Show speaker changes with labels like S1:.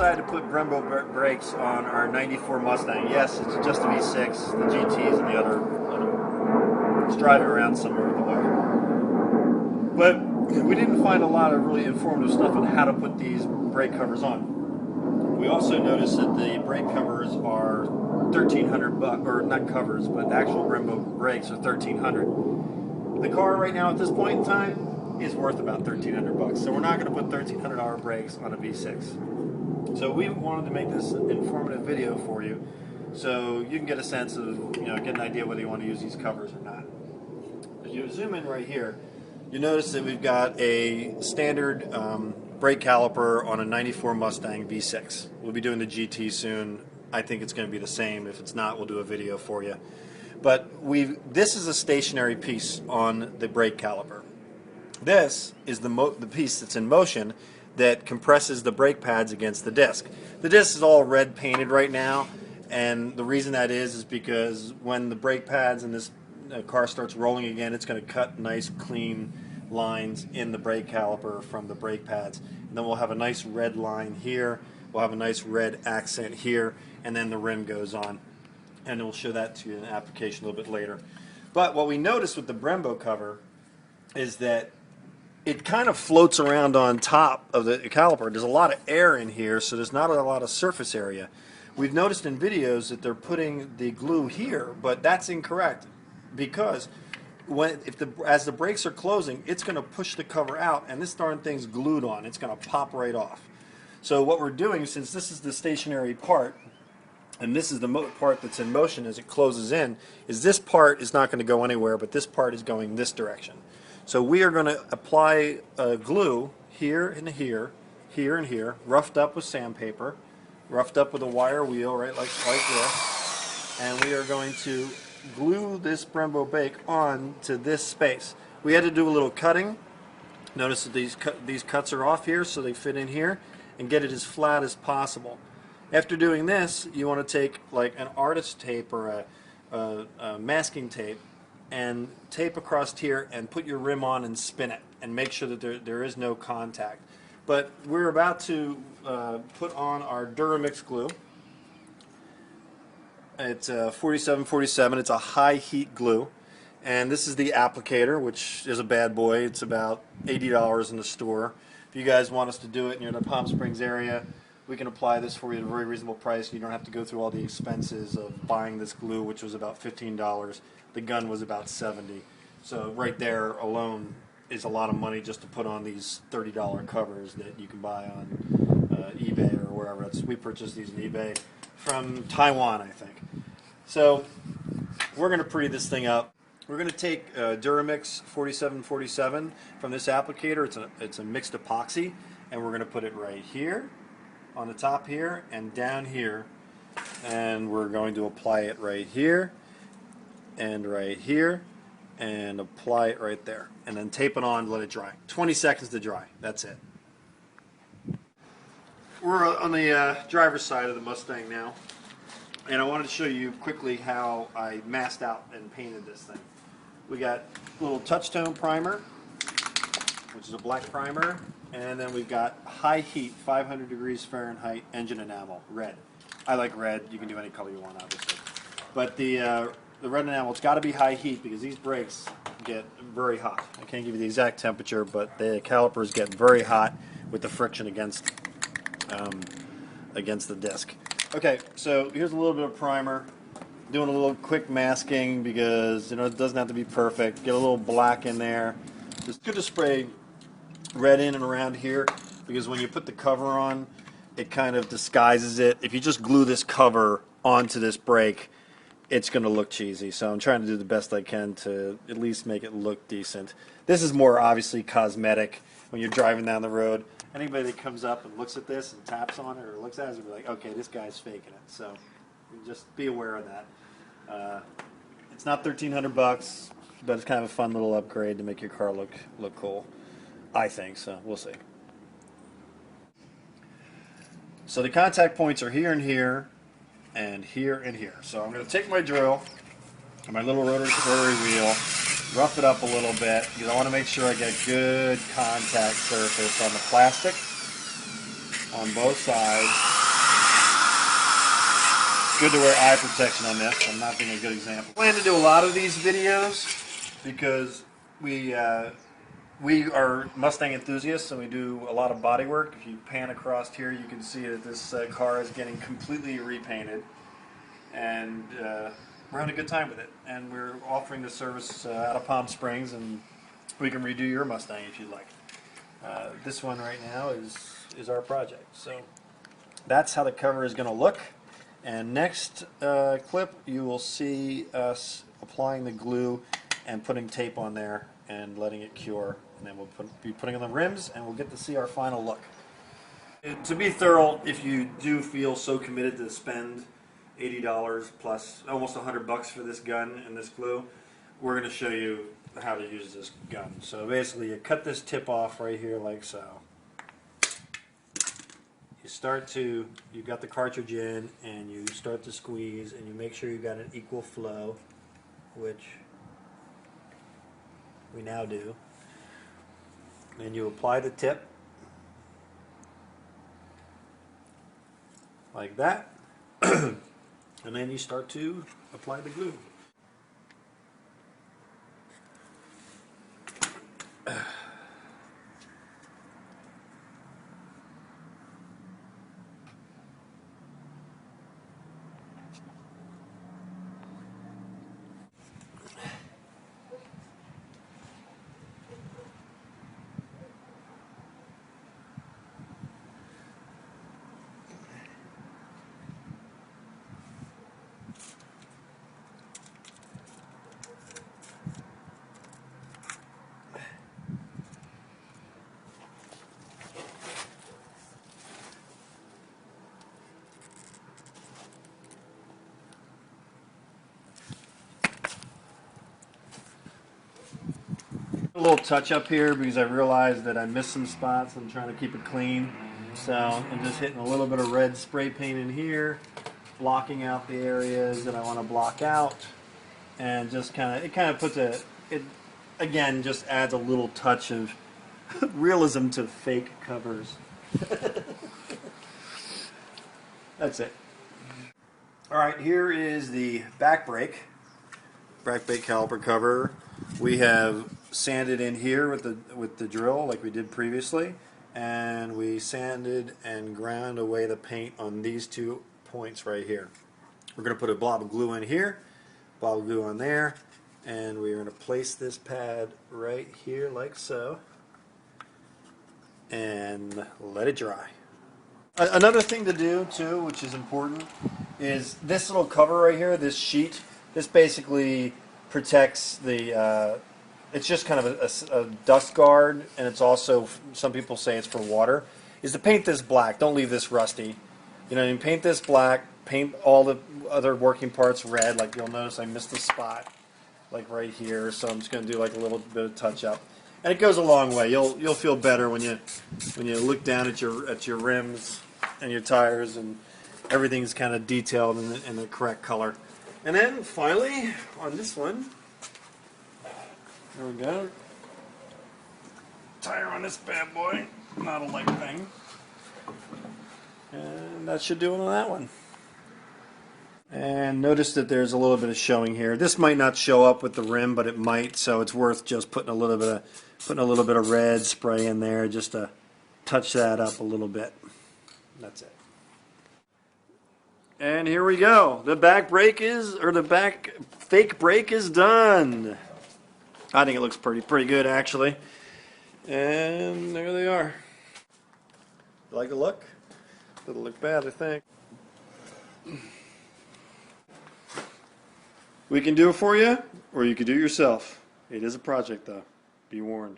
S1: decided to put Brembo brakes on our 94 Mustang. Yes, it's just a V6, the GTs and the other, it's driving around somewhere with the wife. But we didn't find a lot of really informative stuff on how to put these brake covers on. We also noticed that the brake covers are $1,300, or not covers, but actual Brembo brakes are $1,300. The car right now at this point in time is worth about $1,300, so we're not going to put $1,300 brakes on a V6. So we wanted to make this informative video for you, so you can get a sense of, get an idea whether you want to use these covers or not. If you zoom in right here, you notice that we've got a standard brake caliper on a 94 Mustang V6. We'll be doing the GT soon. I think it's going to be the same. If it's not, we'll do a video for you. But this is a stationary piece on the brake caliper. This is the piece that's in motion that compresses the brake pads against the disc. The disc is all red painted right now, and the reason that is because when the brake pads and this car starts rolling again, it's going to cut nice clean lines in the brake caliper from the brake pads. And then we'll have a nice red line here, we'll have a nice red accent here, and then the rim goes on. And we'll show that to you in an application a little bit later. But what we noticed with the Brembo cover is that it kind of floats around on top of the caliper. There's a lot of air in here, so there's not a lot of surface area. We've noticed in videos that they're putting the glue here, but that's incorrect, because as the brakes are closing, it's going to push the cover out, and this darn thing's glued on. It's going to pop right off. So what we're doing, since this is the stationary part, and this is the part that's in motion as it closes in, is this part is not going to go anywhere, but this part is going this direction. So we are going to apply glue here and here, here and here, roughed up with sandpaper, roughed up with a wire wheel, right, like this, and we are going to glue this Brembo brake on to this space. We had to do a little cutting. Notice that these cuts are off here, so they fit in here, and get it as flat as possible. After doing this, you want to take like an artist tape or a masking tape and tape across here and put your rim on and spin it and make sure that there is no contact. But we're about to put on our Duramix glue. It's 4747. It's a high heat glue, and this is the applicator, which is a bad boy. It's about $80 in the store. If you guys want us to do it and you're in the Palm Springs area, we can apply this for you at a very reasonable price. You don't have to go through all the expenses of buying this glue, which was about $15. The gun was about $70. So right there alone is a lot of money just to put on these $30 covers that you can buy on eBay or wherever. We purchased these on eBay from Taiwan, I think. So we're going to pretty this thing up. We're going to take Duramix 4747 from this applicator. It's a mixed epoxy, and we're going to put it right here on the top here and down here, and we're going to apply it right here and right here and apply it right there, and then tape it on, let it dry. 20 seconds to dry. That's it. We're on the driver's side of the Mustang now, and I wanted to show you quickly how I masked out and painted this thing. We got a little touch-tone primer, which is a black primer, and then we've got high heat, 500 degrees Fahrenheit engine enamel, red. I like red. You can do any color you want, obviously. But the red enamel, it's got to be high heat because these brakes get very hot. I can't give you the exact temperature, but the calipers get very hot with the friction against the disc. Okay, so here's a little bit of primer. Doing a little quick masking because it doesn't have to be perfect. Get a little black in there. It's good to spray red in and around here because when you put the cover on, it kind of disguises it. If you just glue this cover onto this brake, it's going to look cheesy. So I'm trying to do the best I can to at least make it look decent. This is more obviously cosmetic when you're driving down the road. Anybody that comes up and looks at this and taps on it or looks at it will be like, okay, this guy's faking it. So just be aware of that. It's not $1,300, but it's kind of a fun little upgrade to make your car look cool. I think so. We'll see. So the contact points are here and here, and here and here. So I'm going to take my drill and my little rotary wheel, rough it up a little bit because I want to make sure I get good contact surface on the plastic. on both sides. Good to wear eye protection on this. I'm not being a good example. I plan to do a lot of these videos because we are Mustang enthusiasts and we do a lot of body work. If you pan across here, you can see that this car is getting completely repainted, and we're having a good time with it. And we're offering the service out of Palm Springs, and we can redo your Mustang if you'd like. This one right now is our project. So that's how the cover is going to look. And next clip, you will see us applying the glue and putting tape on there and letting it cure. And then we'll be putting on the rims, and we'll get to see our final look. To be thorough, if you do feel so committed to spend $80 plus almost $100 for this gun and this glue, we're going to show you how to use this gun. So basically, you cut this tip off right here like so. You've got the cartridge in, and you start to squeeze, and you make sure you've got an equal flow, which we now do. And you apply the tip like that, and then you start to apply the glue. A little touch up here because I realized that I missed some spots. I'm trying to keep it clean. So I'm just hitting a little bit of red spray paint in here, blocking out the areas that I want to block out, and just it kind of puts it again, just adds a little touch of realism to fake covers. That's it. Alright, here is the back brake caliper cover. We have sanded in here with the drill like we did previously, and we sanded and ground away the paint on these 2 points right here. We're going to put a blob of glue in here, blob of glue on there, and we're going to place this pad right here like so, and let it dry. Another thing to do too, which is important, is this little cover right here, this sheet. This basically protects the it's just kind of a dust guard, and it's also, some people say it's for water, is to paint this black. Don't leave this rusty. You know, you paint this black, paint all the other working parts red. Like you'll notice I missed a spot like right here, so I'm just going to do like a little bit of touch up. And it goes a long way. You'll feel better when you look down at your rims and your tires, and everything's kind of detailed in the correct color. And then finally on this one, there we go. Tire on this bad boy, not a light thing. And that should do it on that one. And notice that there's a little bit of showing here. This might not show up with the rim, but it might, so it's worth just putting a little bit of red spray in there just to touch that up a little bit. That's it. And here we go. The back fake brake is done. I think it looks pretty good actually. And there they are. You like the look? Doesn't look bad, I think. We can do it for you, or you can do it yourself. It is a project though. Be warned.